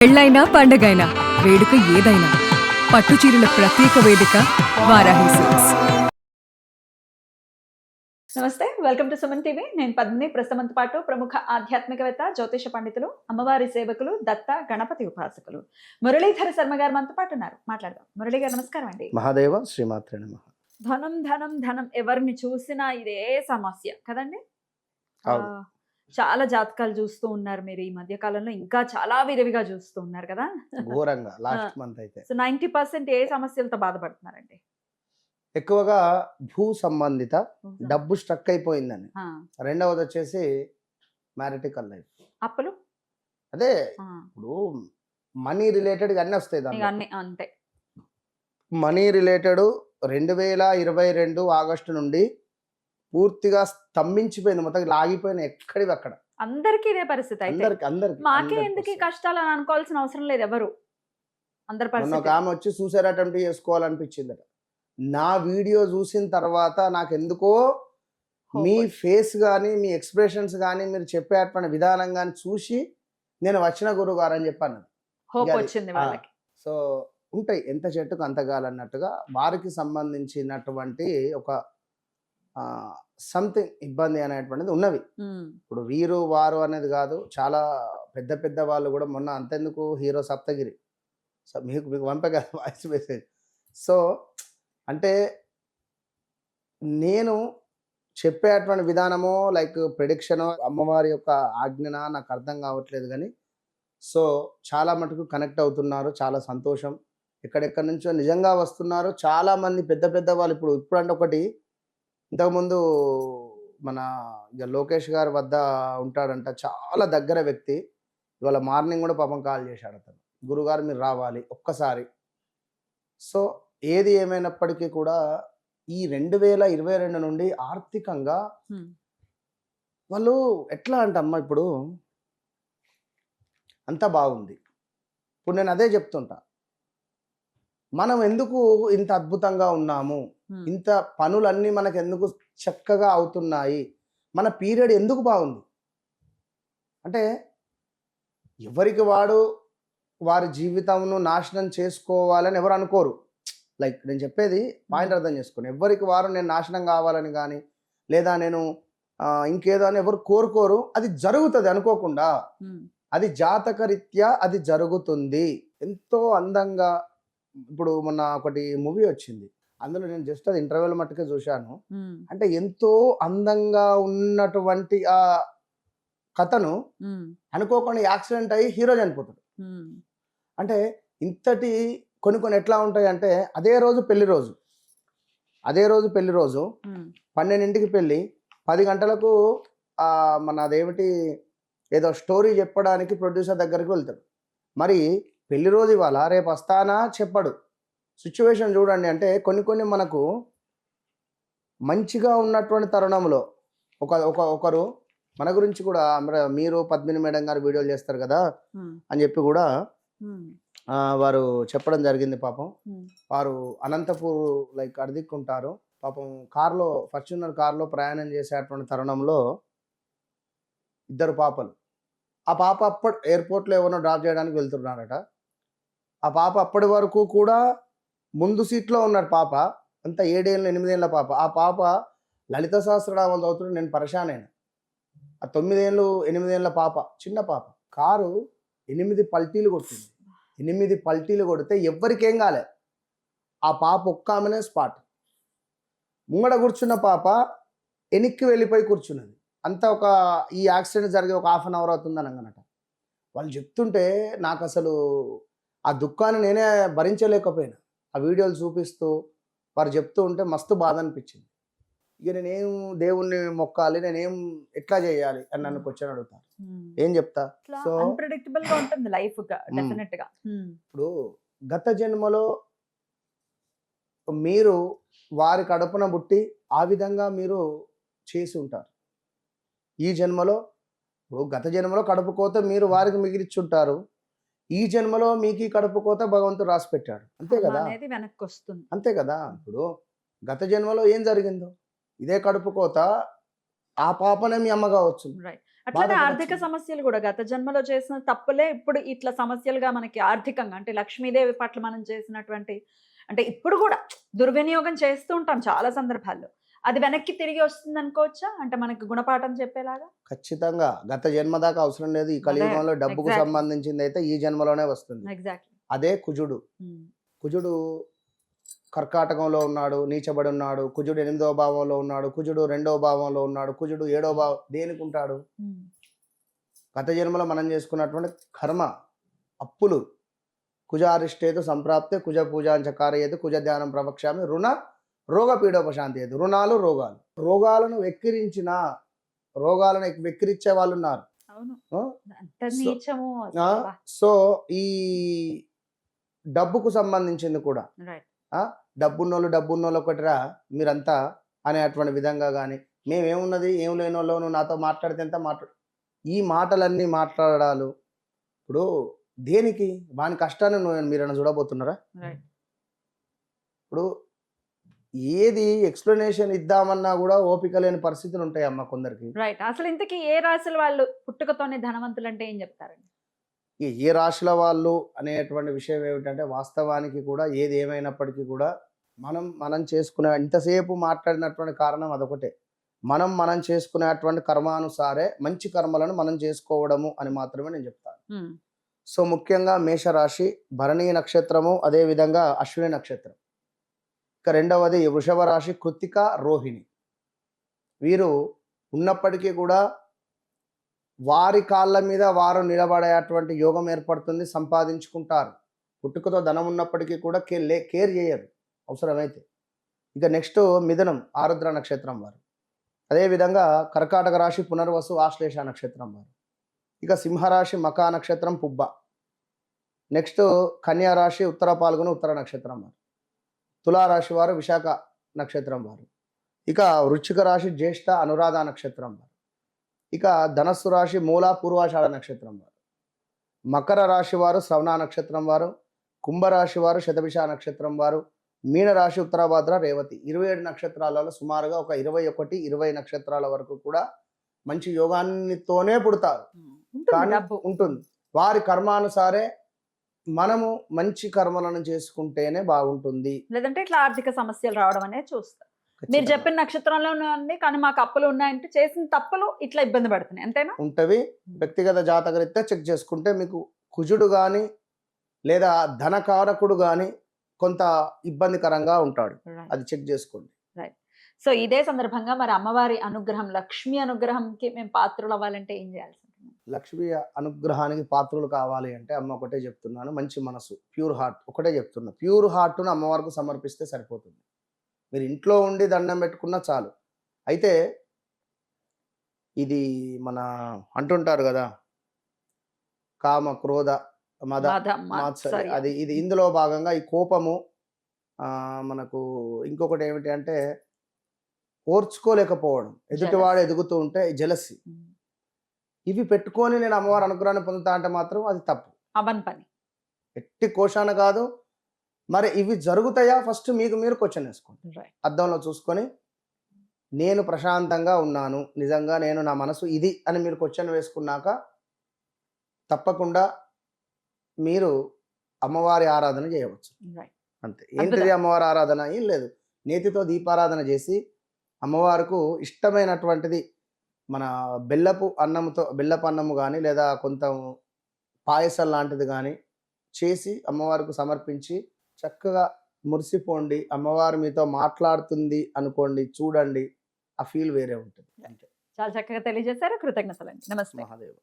పెళ్ళైనా పండగైనా వేడుక ఏదైనా పట్టుచీరల ప్రత్యేక వేదిక వారాహి సిల్క్స్. నమస్తే, వెల్కమ్ టు సుమన్ టీవీ. నేను పద్మిని. ప్రస్తుతంతో పాటు ప్రముఖ ఆధ్యాత్మికవేత్త, జ్యోతిష పండితులు, అమ్మవారి సేవకులు, దత్త గణపతి ఉపాసకులు మురళీధర శర్మ గారు మనతో పాటు ఉన్నారు. మాట్లాడదాం. మురళి గారు నమస్కారం అండి. మహాదేవ శ్రీమాత్రే నమః. ధనం ధనం ధనం, ఎవరిని చూసినా ఇదే సమస్య కదండి. ఆ, అవును. చాలా జాతకాలు చూస్తూ ఉన్నారు మీరు ఈ మధ్య కాలంలో, ఇంకా చాలా విరివిగా చూస్తూ ఉన్నారు కదా. ఘోరంగా లాస్ట్ మంత్ అయితే సో 90% ఏ సమస్యలతో బాధపడుతున్నారండి? ఎక్కువగా భూ సంబంధిత డబ్బు స్ట్రక్ అయిపోయిందని. ఆ, రెండవది వచ్చేసి మ్యారిటికల్ లైఫ్. అప్పులు. అదే ఆ, ఇప్పుడు మనీ రిలేటెడ్ అన్నీ వస్తాయి ఇక దాంట్లో. అన్ని అంతే. మనీ రిలేటెడ్ 2022 ఆగస్టు నుండి పూర్తిగా స్తంభించిపోయింది, మొత్తం లాగిపోయిన ఎక్కడివి అక్కడ. అందరికీ ఇదే పరిస్థితి అయితే. అందరికి మాకే ఎందుకు ఈ కష్టాలు అని అనుకోవాల్సిన అవసరం లేదు ఎవరు. అందరి మొన్న ఒక పరిస్థితి. ఆమె వచ్చి సూసైడ్ అటెంప్ట్ చేసుకోవాలనిపించిందట. నా వీడియో చూసిన తర్వాత నాకు ఎందుకో మీ ఫేస్ కానీ మీ ఎక్స్ప్రెషన్స్ కానీ మీరు చెప్పేటువంటి విధానం కానీ చూసి నేను వచ్చిన గురువు గారు అని చెప్పాను. హోప్ అది, వచ్చింది వాళ్ళకి. సో ఉంటాయి, ఎంత చెట్టుకు అంతగాలన్నట్టుగా వారికి సంబంధించినటువంటి ఒక సంథింగ్ ఇబ్బంది అనేటువంటిది ఉన్నవి. ఉమ్, ఇప్పుడు వీరు వారు అనేది కాదు, చాలా పెద్ద పెద్ద వాళ్ళు కూడా. మొన్న అంతెందుకు హీరో సప్తగిరి, సో మీకు పంపే కదా వాయిస్ మెసేజ్. సో అంటే నేను చెప్పేటువంటి విధానమో లైక్ ప్రిడిక్షనో అమ్మవారి యొక్క ఆజ్ఞన నాకు అర్థం కావట్లేదు కానీ, సో చాలా మటుకు కనెక్ట్ అవుతున్నారు, చాలా సంతోషం. ఎక్కడెక్కడి నుంచో నిజంగా వస్తున్నారు చాలామంది పెద్ద పెద్ద వాళ్ళు. ఇప్పుడు అంటే ఒకటి, ఇంతకుముందు మన ఇక లోకేష్ గారి వద్ద ఉంటాడంట, చాలా దగ్గర వ్యక్తి. ఇవాళ మార్నింగ్ కూడా పాపం కాల్ చేశాడు అతను, గురుగారు మీరు రావాలి ఒక్కసారి. సో ఏది ఏమైనప్పటికీ కూడా ఈ 2022 నుండి ఆర్థికంగా ఉమ్, వాళ్ళు ఎట్లా అంటమ్మా, ఇప్పుడు అంతా బాగుంది. ఇప్పుడు నేను అదే చెప్తుంటా, మనం ఎందుకు ఇంత అద్భుతంగా ఉన్నాము, ఉమ్, ఇంత పనులన్నీ మనకు ఎందుకు చక్కగా అవుతున్నాయి, మన పీరియడ్ ఎందుకు బాగుంది అంటే, ఎవరికి వాడు వారి జీవితంను నాశనం చేసుకోవాలని ఎవరు అనుకోరు. లైక్ నేను చెప్పేది పాయింట్ అర్థం చేసుకోండి. ఎవరికి వారు నేను నాశనం కావాలని కానీ, లేదా నేను ఇంకేదో అని ఎవరు కోరుకోరు. అది జరుగుతుంది అనుకోకుండా, ఉమ్, అది జాతకరీత్యా అది జరుగుతుంది. ఎంతో అందంగా. ఇప్పుడు మొన్న ఒకటి మూవీ వచ్చింది, అందులో నేను జస్ట్ అది ఇంటర్వ్యూల మట్టుకే చూశాను. ఉమ్, అంటే ఎంతో అందంగా ఉన్నటువంటి ఆ కథను ఉమ్, అనుకోకుండా యాక్సిడెంట్ అయ్యి హీరో చనిపోతాడు. ఉమ్, అంటే ఇంతటి కొన్ని ఎట్లా ఉంటాయి అంటే, అదే రోజు పెళ్లి రోజు, ఉమ్, 12ంటికి పెళ్ళి, 10 గంటలకు మన అదేమిటి ఏదో స్టోరీ చెప్పడానికి ప్రొడ్యూసర్ దగ్గరికి వెళ్తాడు. మరి పెళ్లి రోజు ఇవాళ, రేపు వస్తానా చెప్పడు. సిచ్యువేషన్ చూడండి. అంటే కొన్ని మనకు మంచిగా ఉన్నటువంటి తరుణంలో ఒకరు మన గురించి కూడా, మీరు పద్మిని మేడం గారు వీడియోలు చేస్తారు కదా ఉమ్, అని చెప్పి కూడా ఉమ్, వారు చెప్పడం జరిగింది. పాపం ఉమ్, వారు అనంతపూర్ లైక్ అడిదిక్కుంటారు. పాపం ఫార్చ్యూనర్ కార్లో ప్రయాణం చేసేటువంటి తరుణంలో 2 పాపలు. ఆ పాప ఎయిర్పోర్ట్లో ఎవరినో డ్రాప్ చేయడానికి వెళ్తున్నారట. ఆ పాప అప్పటి వరకు కూడా ముందు సీట్లో ఉన్నాడు పాప. అంతా 7 ఏళ్ళ 8 ఏళ్ళ పాప. ఆ పాప లలిత సహస్రనామాలు చదువుతుంటే నేను పరేషాన్ అయినా. ఆ 9 ఏళ్ళు 8 ఏళ్ళ పాప, చిన్న పాప. కారు 8 పల్టీలు కొట్టింది. 8 పల్టీలు కొడితే ఎవ్వరికేం కాలే. ఆ పాప ఒక్క ఆమెనే స్పాట్. ముంగడ కూర్చున్న పాప వెనక్కి వెళ్ళిపోయి కూర్చున్నది. అంతా ఈ యాక్సిడెంట్ జరిగి ఒక హాఫ్ అన్ అవర్ అవుతుంది అనగానట. వాళ్ళు చెప్తుంటే నాకు అసలు ఆ దుఃఖాన్ని నేనే భరించలేకపోయినా. ఆ వీడియోలు చూపిస్తూ వారు చెప్తూ ఉంటే మస్తు బాధ అనిపించింది. ఇక నేనేం దేవుణ్ణి మొక్కాలి, నేనేం ఎట్లా చేయాలి అని నన్ను క్వశ్చన్ అడుగుతాను. ఉమ్. ఏం చెప్తా? ఇట్లా సో అన్ప్రెడిక్టబుల్ గా ఉంటుంది లైఫ్ డెఫినెట్ గా. ఉమ్, ఇప్పుడు గత జన్మలో మీరు వారి కడుపున పుట్టి ఆ విధంగా మీరు చేసి ఉంటారు. ఈ జన్మలో, ఇప్పుడు గత జన్మలో కడుపు కోత మీరు వారికి మిగిలిచ్చుంటారు. ఈ జన్మలో మీకు ఈ కడుపు కోత భగవంతుడు రాసి పెట్టాడు. అంతే కర్మ కదా, అనేది వెనక్కి వస్తుంది. అంతే కదా. ఇప్పుడు గత జన్మలో ఏం జరిగిందో ఇదే కడుపు కోత, ఆ పాపనే మీ అమ్మ కావచ్చు. రైట్. అట్లనే ఆర్థిక బాధపడచ్చు. సమస్యలు కూడా గత జన్మలో చేసిన తప్పులే ఇప్పుడు ఇట్లా సమస్యలుగా మనకి ఆర్థికంగా అంటే లక్ష్మీదేవి పట్ల మనం చేసినటువంటి అంటే ఇప్పుడు కూడా దుర్వినియోగం చేస్తూ ఉంటాం చాలా సందర్భాల్లో. అది వెనక్కి తిరిగి వస్తుంది అనుకోవచ్చా? అంటే మనకి గుణపాఠం చెప్పేలాగా? ఖచ్చితంగా గత జన్మ దాకా అవసరం లేదు. ఈ కలియుగంలో డబ్బుకు ఎగ్జాక్ట్లీ. సంబంధించింది అయితే ఈ జన్మలోనే వస్తుంది. ఎగ్జాక్ట్లీ. అదే కుజుడు. కుజుడు కర్కాటకంలో ఉన్నాడు, నీచబడి ఉన్నాడు. కుజుడు 8వ భావంలో ఉన్నాడు. కుజుడు 2వ భావంలో ఉన్నాడు. కుజుడు 7వ భావం దేనికి ఉంటాడు? గత జన్మలో మనం చేసుకున్నటువంటి కర్మ, అప్పులు. కుజారిష్టేతు సంప్రాప్తే కుజ పూజాంచ కారయేతు కుజ ధ్యానం ప్రవక్ష్యామి రుణ రోగ పీడోపశాంతి ఏతు. రుణాలు రోగాలు. రోగాలను వెక్కిరించే వాళ్ళు ఉన్నారు. అవును. ఆ? అంత సో- నీచము ఆ? సో ఈ డబ్బుకు సంబంధించింది కూడా రైట్. డబ్బున్నోళ్ళు ఒకటిరా మీరంతా అనేటువంటి విధంగా కానీ మేమేమున్నది ఏం లేనోళ్ళు నువ్వు నాతో మాట్లాడితే ఎంత ఈ మాటలన్నీ మాట్లాడాలు ఇప్పుడు దేనికి వాని కష్టాన్ని మీరన్నా చూడబోతున్నారా? రైట్. ఇప్పుడు ఏది ఎక్స్ప్లెనేషన్ ఇద్దామన్నా కూడా ఓపిక లేని పరిస్థితులు ఉంటాయి అమ్మ కొందరికి. రైట్. అసలు ఇంతకీ ఏ రాశుల వాళ్ళు పుట్టుకతోనే ధనవంతులు అంటే ఏం చెప్తారండి? ఏ రాశుల వాళ్ళు అనేటువంటి విషయం ఏమిటంటే వాస్తవానికి కూడా ఏది ఏమైనప్పటికీ కూడా మనం చేసుకునే ఇంతసేపు మాట్లాడినటువంటి కారణం అదొకటే. మనం చేసుకునేటువంటి కర్మానుసారే మంచి కర్మలను మనం చేసుకోవడము అని మాత్రమే నేను చెప్తాను. సో ముఖ్యంగా మేషరాశి, భరణీ నక్షత్రము, అదేవిధంగా అశ్విని నక్షత్రం. ఇక రెండవది వృషభ రాశి, కృత్తిక, రోహిణి. వీరు ఉన్నప్పటికీ కూడా వారి కాళ్ళ మీద వారు నిలబడేటువంటి యోగం ఏర్పడుతుంది, సంపాదించుకుంటారు. పుట్టుకతో ధనం ఉన్నప్పటికీ కూడా కేర్ చేయరు అవసరమైతే. ఇక నెక్స్ట్ మిథునం, ఆరుద్ర నక్షత్రం వారు. అదేవిధంగా కర్కాటక రాశి, పునర్వసు, ఆశ్లేష నక్షత్రం వారు. ఇక సింహరాశి, మకా నక్షత్రం, పుబ్బ. నెక్స్ట్ కన్యా రాశి, ఉత్తర పాల్గొన, ఉత్తర నక్షత్రం వారు. తులారాశి వారు విశాఖ నక్షత్రం వారు. ఇక వృశ్చిక రాశి, జ్యేష్ఠ, అనురాధ నక్షత్రం వారు. ఇక ధనస్సు రాశి, మూల, పూర్వాషాఢ నక్షత్రం వారు. మకర రాశి వారు శ్రవణ నక్షత్రం వారు. కుంభరాశి వారు శతభిష నక్షత్రం వారు. మీనరాశి, ఉత్తరాభాద్ర, రేవతి. 27 నక్షత్రాలలో సుమారుగా ఒక 21-20 నక్షత్రాల వరకు కూడా మంచి యోగాన్నితోనే పుడతారు. కానీ ఉంటుంది వారి కర్మానుసారే మనము మంచి కర్మలను చేసుకుంటేనే బాగుంటుంది. లేదంటే ఇట్లా ఆర్థిక సమస్యలు రావడం అనేది చూస్తారు. మీరు చెప్పిన నక్షత్రంలో ఉంది కానీ మాకు అప్పులు ఉన్నాయంటే చేసిన తప్పులు ఇట్లా ఇబ్బంది పడుతున్నాయి అంతేనా? ఉంటవి. వ్యక్తిగత జాతకరీత్యా చెక్ చేసుకుంటే మీకు కుజుడు కానీ లేదా ధనకారకుడు కానీ కొంత ఇబ్బందికరంగా ఉంటాడు. అది చెక్ చేసుకోండి. సో ఇదే సందర్భంగా మరి అమ్మవారి అనుగ్రహం, లక్ష్మి అనుగ్రహంకి మేము పాత్రలు అవ్వాలంటే ఏం చేయాల్సి ఉంటుంది? లక్ష్మీ అనుగ్రహానికి పాత్రలు కావాలి అంటే అమ్మ ఒకటే చెప్తున్నాను, మంచి మనసు, ప్యూర్ హార్ట్ ఒకటే చెప్తున్నా. ప్యూర్ హార్ట్ను అమ్మవారికి సమర్పిస్తే సరిపోతుంది. మీరు ఇంట్లో ఉండి దండం పెట్టుకున్నా చాలు. అయితే ఇది మన అంటుంటారు కదా, కామ, క్రోధ, మద, మాత్సర్య. ఇది ఇందులో భాగంగా ఈ కోపము, మనకు ఇంకొకటి ఏమిటి అంటే ఓర్చుకోలేకపోవడం, ఎదుటివాడు ఎదుగుతూ ఉంటే జెలసీ. ఇవి పెట్టుకొని నేను అమ్మవారి అనుగ్రహాన్ని పొందుతా అంటే మాత్రం అది తప్పు, అవన్ పని. ఎట్టి కోశాన కాదు. మరి ఇవి జరుగుతాయా? ఫస్ట్ మీకు మీరు క్వశ్చన్ వేసుకోండి. అద్దంలో చూసుకొని నేను ప్రశాంతంగా ఉన్నాను, నిజంగా నేను నా మనసు ఇది అని మీరు క్వశ్చన్ వేసుకున్నాక తప్పకుండా మీరు అమ్మవారి ఆరాధన చేయవచ్చు. అంతే. ఏంటిది అమ్మవారి ఆరాధన? ఏం లేదు, నేతితో దీపారాధన చేసి అమ్మవారికి ఇష్టమైనటువంటిది మన బెల్లపు అన్నము కానీ లేదా కొంత పాయసం లాంటిది కానీ చేసి అమ్మవారికి సమర్పించి చక్కగా మురిసిపోండి. అమ్మవారు మీతో మాట్లాడుతుంది అనుకోండి, చూడండి, ఆ ఫీల్ వేరే ఉంటుంది. అంతే. చాలా చక్కగా తెలియజేశారు. కృతజ్ఞతలండి. నమస్తే. మహాదేవ్.